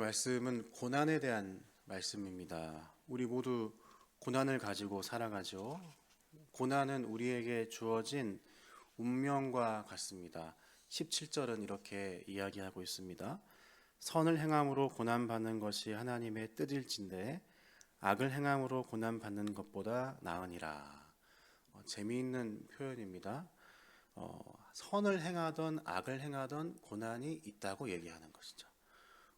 말씀은 고난에 대한 말씀입니다. 우리 모두 고난을 가지고 살아가죠. 고난은 우리에게 주어진 운명과 같습니다. 17절은 이렇게 이야기하고 있습니다. 선을 행함으로 고난받는 것이 하나님의 뜻일진데 악을 행함으로 고난받는 것보다 나으니라. 재미있는 표현입니다. 선을 행하던 악을 행하던 고난이 있다고 얘기하는 것이죠.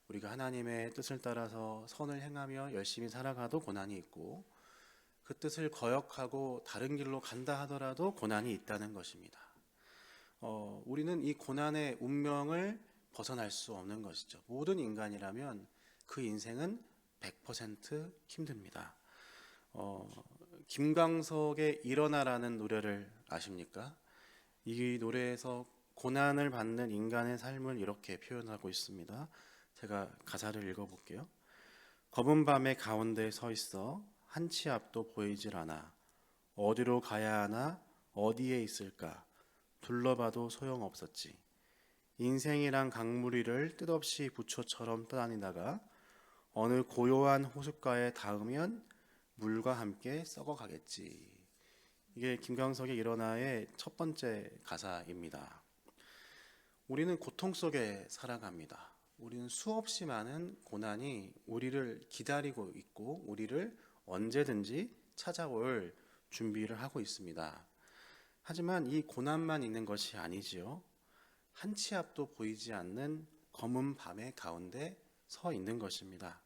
우리가 하나님의 뜻을 따라서 선을 행하며 열심히 살아가도 고난이 있고, 그 뜻을 거역하고 다른 길로 간다 하더라도 고난이 있다는 것입니다. 우리는 이 고난의 운명을 벗어날 수 없는 것이죠. 모든 인간이라면 그 인생은 100% 힘듭니다. 김광석의 일어나라는 노래를 아십니까? 이 노래에서 고난을 받는 인간의 삶을 이렇게 표현하고 있습니다. 제가 가사를 읽어볼게요. 검은 밤의 가운데 서 있어 한치 앞도 보이질 않아. 어디로 가야 하나 어디에 있을까 둘러봐도 소용없었지. 인생이란 강물이를 뜻없이 부초처럼 떠다니다가 어느 고요한 호숫가에 닿으면 물과 함께 썩어가겠지. 이게 김광석의 일어나의 첫 번째 가사입니다. 우리는 고통 속에 살아갑니다. 우리는 수없이 많은 고난이 우리를 기다리고 있고 우리를 언제든지 찾아올 준비를 하고 있습니다. 하지만 이 고난만 있는 것이 아니지요. 한치 앞도 보이지 않는 검은 밤의 가운데 서 있는 것입니다.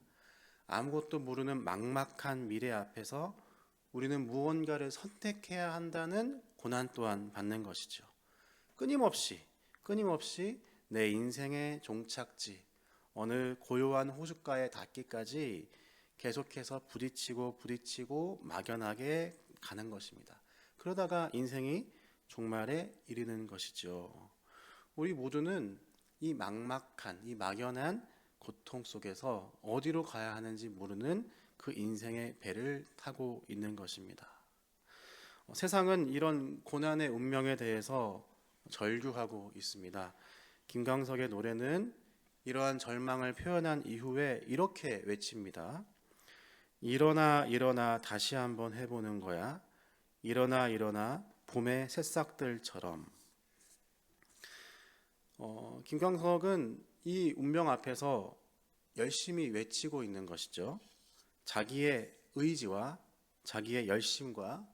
아무것도 모르는 막막한 미래 앞에서 우리는 무언가를 선택해야 한다는 고난 또한 받는 것이죠. 끊임없이 내 인생의 종착지, 어느 고요한 호숫가에 닿기까지 계속해서 부딪히고 막연하게 가는 것입니다. 그러다가 인생이 종말에 이르는 것이죠. 우리 모두는 이 막막한, 이 막연한 고통 속에서 어디로 가야 하는지 모르는 그 인생의 배를 타고 있는 것입니다. 세상은 이런 고난의 운명에 대해서 절규하고 있습니다. 김광석의 노래는 이러한 절망을 표현한 이후에 이렇게 외칩니다. 일어나 일어나 다시 한번 해보는 거야. 일어나 일어나 봄의 새싹들처럼. 김광석은 이 운명 앞에서 열심히 외치고 있는 것이죠. 자기의 의지와 자기의 열심과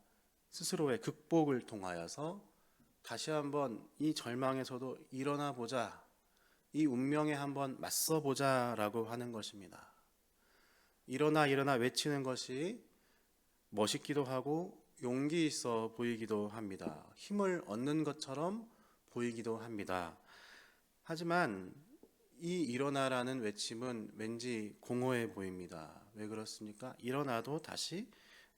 스스로의 극복을 통하여서 다시 한번 이 절망에서도 일어나 보자, 이 운명에 한번 맞서 보자라고 하는 것입니다. 일어나 일어나 외치는 것이 멋있기도 하고 용기 있어 보이기도 합니다. 힘을 얻는 것처럼 보이기도 합니다. 하지만 이 일어나라는 외침은 왠지 공허해 보입니다. 왜 그렇습니까? 일어나도 다시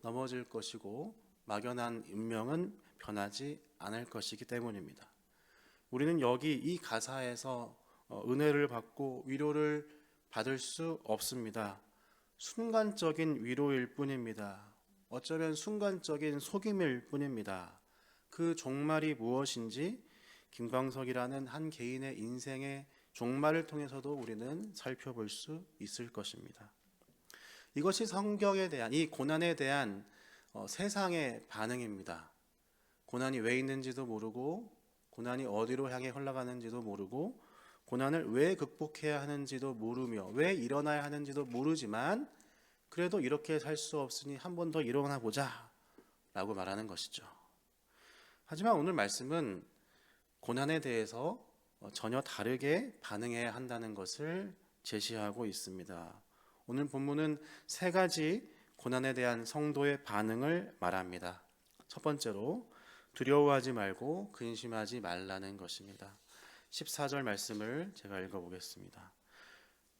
넘어질 것이고 막연한 운명은 변하지 않을 것이기 때문입니다. 우리는 여기 이 가사에서 은혜를 받고 위로를 받을 수 없습니다. 순간적인 위로일 뿐입니다. 어쩌면 순간적인 속임일 뿐입니다. 그 종말이 무엇인지 김광석이라는 한 개인의 인생의 종말을 통해서도 우리는 살펴볼 수 있을 것입니다. 이것이 성경에 대한, 이 고난에 대한 세상의 반응입니다. 고난이 왜 있는지도 모르고, 고난이 어디로 향해 흘러가는지도 모르고, 고난을 왜 극복해야 하는지도 모르며, 왜 일어나야 하는지도 모르지만 그래도 이렇게 살 수 없으니 한 번 더 일어나 보자 라고 말하는 것이죠. 하지만 오늘 말씀은 고난에 대해서 전혀 다르게 반응해야 한다는 것을 제시하고 있습니다. 오늘 본문은 세 가지 고난에 대한 성도의 반응을 말합니다. 첫 번째로 두려워하지 말고 근심하지 말라는 것입니다. 14절 말씀을 제가 읽어보겠습니다.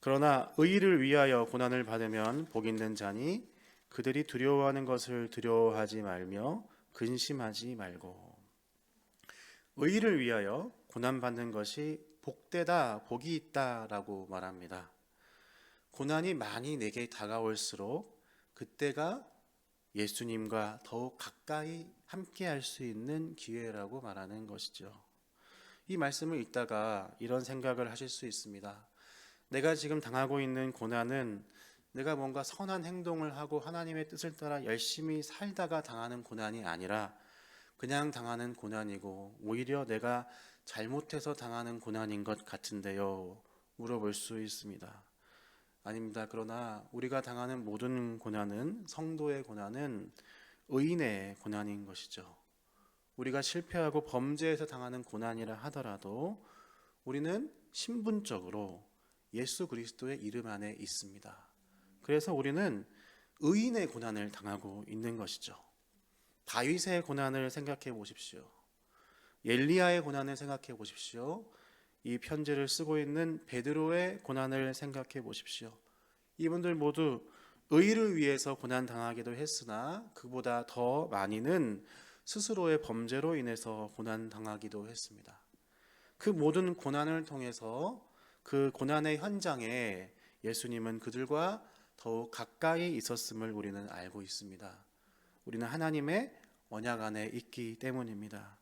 그러나 의를 위하여 고난을 받으면 복 있는 자니 그들이 두려워하는 것을 두려워하지 말며 근심하지 말고. 의를 위하여 고난받는 것이 복되다, 복이 있다라고 말합니다. 고난이 많이 내게 다가올수록 그때가 예수님과 더욱 가까이 함께할 수 있는 기회라고 말하는 것이죠. 이 말씀을 읽다가 이런 생각을 하실 수 있습니다. 내가 지금 당하고 있는 고난은 내가 뭔가 선한 행동을 하고 하나님의 뜻을 따라 열심히 살다가 당하는 고난이 아니라 그냥 당하는 고난이고 오히려 내가 잘못해서 당하는 고난인 것 같은데요? 물어볼 수 있습니다. 아닙니다. 그러나 우리가 당하는 모든 고난은, 성도의 고난은 의인의 고난인 것이죠. 우리가 실패하고 범죄에서 당하는 고난이라 하더라도 우리는 신분적으로 예수 그리스도의 이름 안에 있습니다. 그래서 우리는 의인의 고난을 당하고 있는 것이죠. 다윗의 고난을 생각해 보십시오. 엘리야의 고난을 생각해 보십시오. 이 편지를 쓰고 있는 베드로의 고난을 생각해 보십시오. 이분들 모두 의를 위해서 고난 당하기도 했으나 그보다 더 많이는 스스로의 범죄로 인해서 고난 당하기도 했습니다. 그 모든 고난을 통해서 그 고난의 현장에 예수님은 그들과 더욱 가까이 있었음을 우리는 알고 있습니다. 우리는 하나님의 언약 안에 있기 때문입니다.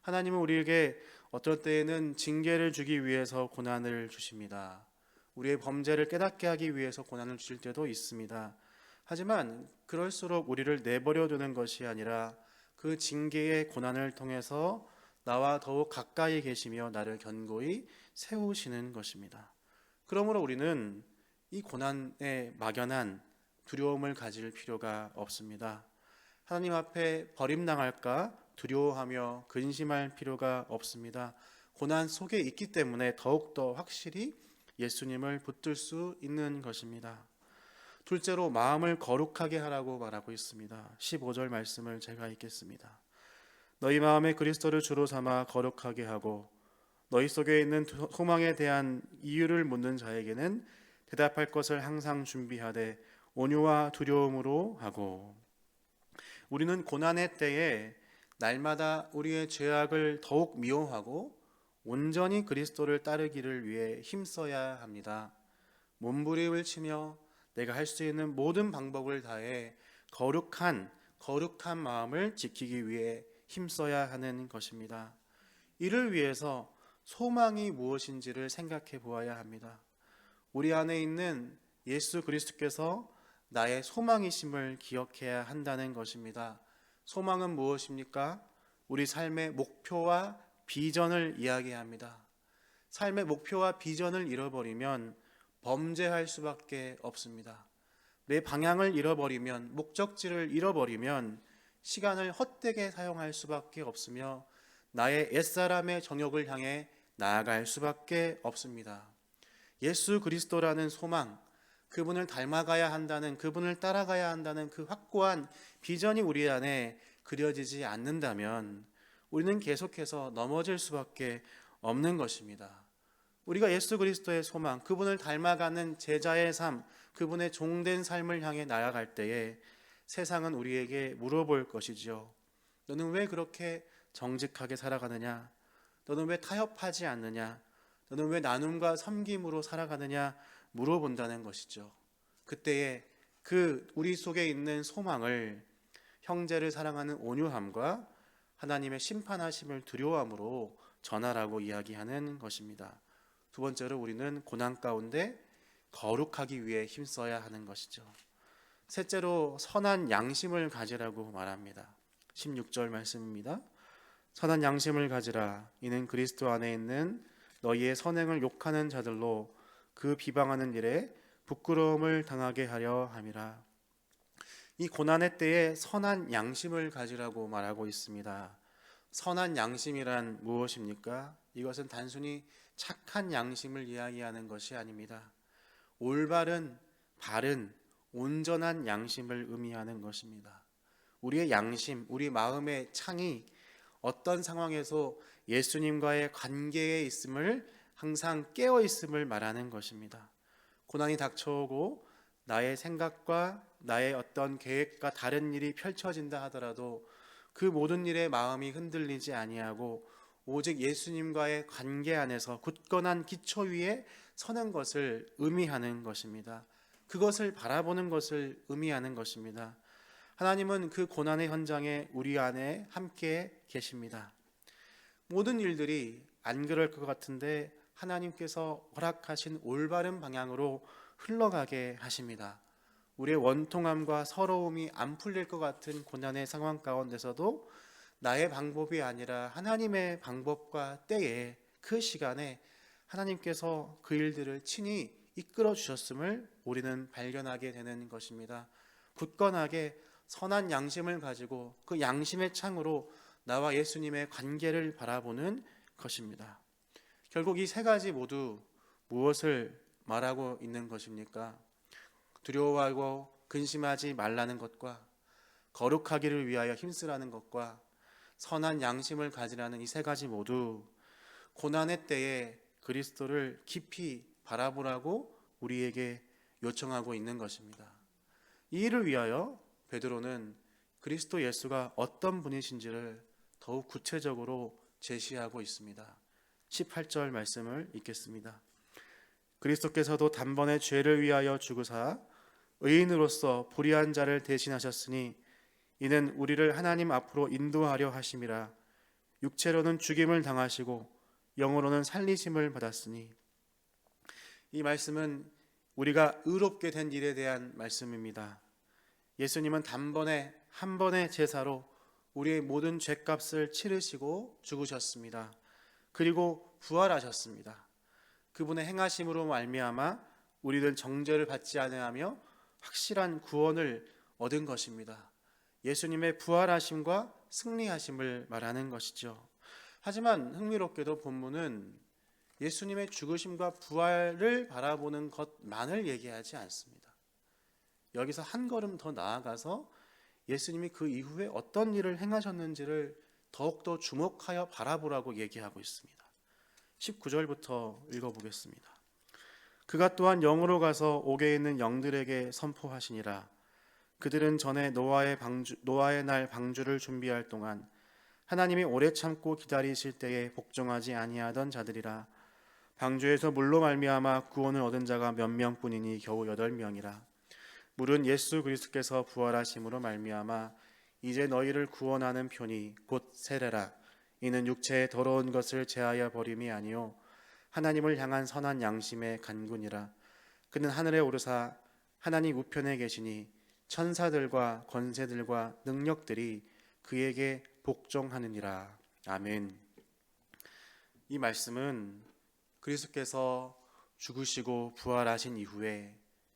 하나님은 우리에게 어떨 때에는 징계를 주기 위해서 고난을 주십니다. 우리의 범죄를 깨닫게 하기 위해서 고난을 주실 때도 있습니다. 하지만 그럴수록 우리를 내버려 두는 것이 아니라 그 징계의 고난을 통해서 나와 더욱 가까이 계시며 나를 견고히 세우시는 것입니다. 그러므로 우리는 이 고난에 막연한 두려움을 가질 필요가 없습니다. 하나님 앞에 버림당할까 두려워하며 근심할 필요가 없습니다. 고난 속에 있기 때문에 더욱더 확실히 예수님을 붙들 수 있는 것입니다. 둘째로 마음을 거룩하게 하라고 말하고 있습니다. 15절 말씀을 제가 읽겠습니다. 너희 마음에 그리스도를 주로 삼아 거룩하게 하고 너희 속에 있는 소망에 대한 이유를 묻는 자에게는 대답할 것을 항상 준비하되 온유와 두려움으로 하고. 우리는 고난의 때에 날마다 우리의 죄악을 더욱 미워하고 온전히 그리스도를 따르기를 위해 힘써야 합니다. 몸부림을 치며 내가 할 수 있는 모든 방법을 다해 거룩한 마음을 지키기 위해 힘써야 하는 것입니다. 이를 위해서 소망이 무엇인지를 생각해 보아야 합니다. 우리 안에 있는 예수 그리스도께서 나의 소망이심을 기억해야 한다는 것입니다. 소망은 무엇입니까? 우리 삶의 목표와 비전을 이야기합니다. 삶의 목표와 비전을 잃어버리면 범죄할 수밖에 없습니다. 내 방향을 잃어버리면, 목적지를 잃어버리면 시간을 헛되게 사용할 수밖에 없으며 나의 옛사람의 정욕을 향해 나아갈 수밖에 없습니다. 예수 그리스도라는 소망, 그분을 닮아가야 한다는, 그분을 따라가야 한다는 그 확고한 비전이 우리 안에 그려지지 않는다면 우리는 계속해서 넘어질 수밖에 없는 것입니다. 우리가 예수 그리스도의 소망, 그분을 닮아가는 제자의 삶, 그분의 종된 삶을 향해 나아갈 때에 세상은 우리에게 물어볼 것이지요. 너는 왜 그렇게 정직하게 살아가느냐? 너는 왜 타협하지 않느냐? 너는 왜 나눔과 섬김으로 살아가느냐? 물어본다는 것이죠. 그때에 그 우리 속에 있는 소망을 형제를 사랑하는 온유함과 하나님의 심판하심을 두려워함으로 전하라고 이야기하는 것입니다. 두 번째로 우리는 고난 가운데 거룩하기 위해 힘써야 하는 것이죠. 셋째로 선한 양심을 가지라고 말합니다. 16절 말씀입니다. 선한 양심을 가지라. 이는 그리스도 안에 있는 너희의 선행을 욕하는 자들로 그 비방하는 일에 부끄러움을 당하게 하려 함이라. 이 고난의 때에 선한 양심을 가지라고 말하고 있습니다. 선한 양심이란 무엇입니까? 이것은 단순히 착한 양심을 이야기하는 것이 아닙니다. 올바른, 바른, 온전한 양심을 의미하는 것입니다. 우리의 양심, 우리 마음의 창이 어떤 상황에서 예수님과의 관계에 있음을, 항상 깨어 있음을 말하는 것입니다. 고난이 닥쳐오고 나의 생각과 나의 어떤 계획과 다른 일이 펼쳐진다 하더라도 그 모든 일에 마음이 흔들리지 아니하고 오직 예수님과의 관계 안에서 굳건한 기초 위에 서는 것을 의미하는 것입니다. 그것을 바라보는 것을 의미하는 것입니다. 하나님은 그 고난의 현장에 우리 안에 함께 계십니다. 모든 일들이 안 그럴 것 같은데 하나님께서 허락하신 올바른 방향으로 흘러가게 하십니다. 우리의 원통함과 서러움이 안 풀릴 것 같은 고난의 상황 가운데서도 나의 방법이 아니라 하나님의 방법과 때에 그 시간에 하나님께서 그 일들을 친히 이끌어 주셨음을 우리는 발견하게 되는 것입니다. 굳건하게 선한 양심을 가지고 그 양심의 창으로 나와 예수님의 관계를 바라보는 것입니다. 결국 이 세 가지 모두 무엇을 말하고 있는 것입니까? 두려워하고 근심하지 말라는 것과 거룩하기를 위하여 힘쓰라는 것과 선한 양심을 가지라는 이 세 가지 모두 고난의 때에 그리스도를 깊이 바라보라고 우리에게 요청하고 있는 것입니다. 이 일을 위하여 베드로는 그리스도 예수가 어떤 분이신지를 더욱 구체적으로 제시하고 있습니다. 18절 말씀을 읽겠습니다. 그리스도께서도 단번에 죄를 위하여 죽으사 의인으로서 불의한 자를 대신하셨으니 이는 우리를 하나님 앞으로 인도하려 하심이라. 육체로는 죽임을 당하시고 영으로는 살리심을 받았으니. 이 말씀은 우리가 의롭게 된 일에 대한 말씀입니다. 예수님은 단번에 한 번의 제사로 우리의 모든 죄값을 치르시고 죽으셨습니다. 그리고 부활하셨습니다. 그분의 행하심으로 말미암아 우리는 정죄를 받지 아니하며 확실한 구원을 얻은 것입니다. 예수님의 부활하심과 승리하심을 말하는 것이죠. 하지만 흥미롭게도 본문은 예수님의 죽으심과 부활을 바라보는 것만을 얘기하지 않습니다. 여기서 한 걸음 더 나아가서 예수님이 그 이후에 어떤 일을 행하셨는지를 더욱더 주목하여 바라보라고 얘기하고 있습니다. 19절부터 읽어보겠습니다. 그가 또한 영으로 가서 옥에 있는 영들에게 선포하시니라. 그들은 전에 노아의 날 방주를 준비할 동안 하나님이 오래 참고 기다리실 때에 복종하지 아니하던 자들이라. 방주에서 물로 말미암아 구원을 얻은 자가 몇 명뿐이니 겨우 8명이라. 물은 예수 그리스도께서 부활하심으로 말미암아 이제 너희를 구원하는 편이 곧 세례라. 이는 육체의 더러운 것을 제하여 버림이 아니요 하나님을 향한 선한 양심의 간군이라. 그는 하늘에 오르사 하나님 우편에 계시니 천사들과 권세들과 능력들이 그에게 복종하느니라. 아멘. 이 말씀은 그리스도께서 죽으시고 부활하신 이후에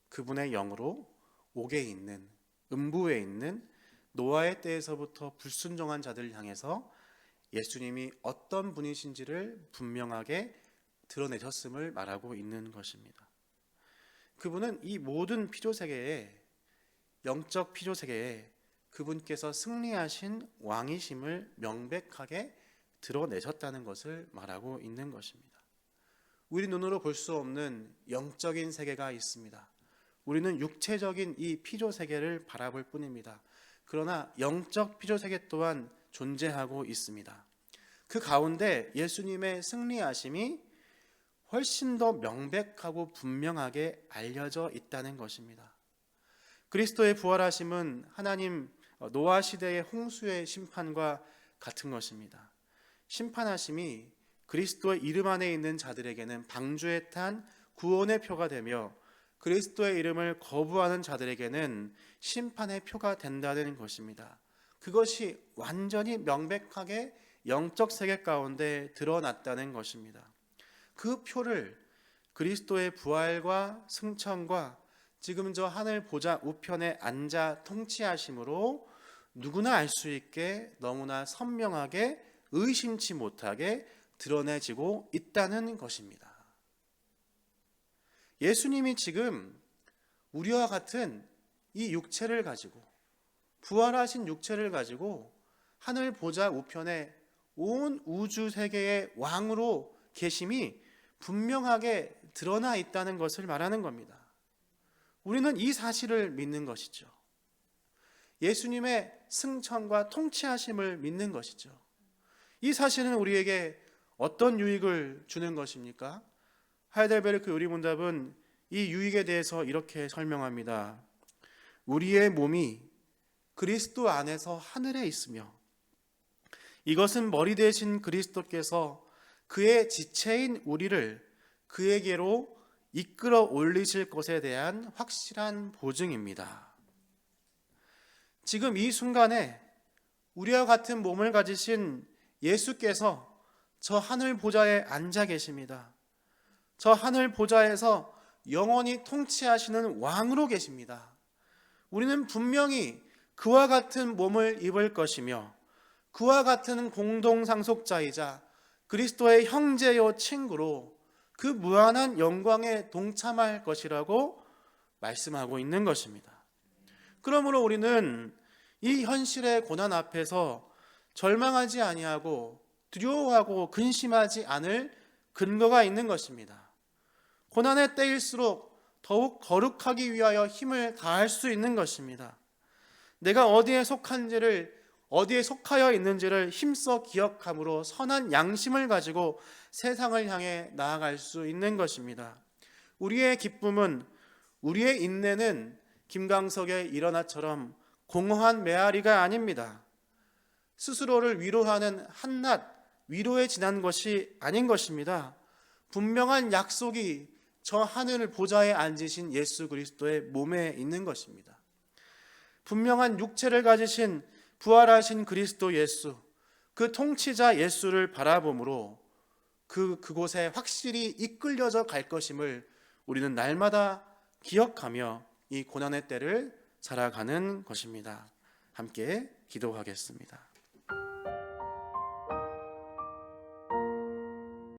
그분의 영으로 옥에 있는, 음부에 있는 노아의 때에서부터 불순종한 자들을 향해서 예수님이 어떤 분이신지를 분명하게 드러내셨음을 말하고 있는 것입니다. 그분은 이 모든 피조세계에, 영적 피조세계에 그분께서 승리하신 왕이심을 명백하게 드러내셨다는 것을 말하고 있는 것입니다. 우리 눈으로 볼 수 없는 영적인 세계가 있습니다. 우리는 육체적인 이 피조세계를 바라볼 뿐입니다. 그러나 영적 피조세계 또한 존재하고 있습니다. 그 가운데 예수님의 승리하심이 훨씬 더 명백하고 분명하게 알려져 있다는 것입니다. 그리스도의 부활하심은 하나님 노아 시대의 홍수의 심판과 같은 것입니다. 심판하심이 그리스도의 이름 안에 있는 자들에게는 방주에 탄 구원의 표가 되며 그리스도의 이름을 거부하는 자들에게는 심판의 표가 된다는 것입니다. 그것이 완전히 명백하게 영적 세계 가운데 드러났다는 것입니다. 그 표를 그리스도의 부활과 승천과 지금 저 하늘 보좌 우편에 앉아 통치하심으로 누구나 알 수 있게 너무나 선명하게 의심치 못하게 드러내지고 있다는 것입니다. 예수님이 지금 우리와 같은 이 육체를 가지고 부활하신 육체를 가지고 하늘 보좌 우편에 온 우주 세계의 왕으로 계심이 분명하게 드러나 있다는 것을 말하는 겁니다. 우리는 이 사실을 믿는 것이죠. 예수님의 승천과 통치하심을 믿는 것이죠. 이 사실은 우리에게 어떤 유익을 주는 것입니까? 하이델베르크 요리문답은 이 유익에 대해서 이렇게 설명합니다. 우리의 몸이 그리스도 안에서 하늘에 있으며 이것은 머리 대신 그리스도께서 그의 지체인 우리를 그에게로 이끌어 올리실 것에 대한 확실한 보증입니다. 지금 이 순간에 우리와 같은 몸을 가지신 예수께서 저 하늘 보좌에 앉아 계십니다. 저 하늘 보좌에서 영원히 통치하시는 왕으로 계십니다. 우리는 분명히 그와 같은 몸을 입을 것이며 그와 같은 공동상속자이자 그리스도의 형제요 친구로 그 무한한 영광에 동참할 것이라고 말씀하고 있는 것입니다. 그러므로 우리는 이 현실의 고난 앞에서 절망하지 아니하고 두려워하고 근심하지 않을 근거가 있는 것입니다. 고난의 때일수록 더욱 거룩하기 위하여 힘을 다할 수 있는 것입니다. 내가 어디에 속하여 있는지를 힘써 기억함으로 선한 양심을 가지고 세상을 향해 나아갈 수 있는 것입니다. 우리의 기쁨은, 우리의 인내는 김강석의 일어나처럼 공허한 메아리가 아닙니다. 스스로를 위로하는 한낱 위로에 지난 것이 아닌 것입니다. 분명한 약속이 저 하늘 보좌에 앉으신 예수 그리스도의 몸에 있는 것입니다. 분명한 육체를 가지신 부활하신 그리스도 예수, 그 통치자 예수를 바라보므로 그곳에 확실히 이끌려져 갈 것임을 우리는 날마다 기억하며 이 고난의 때를 살아가는 것입니다. 함께 기도하겠습니다.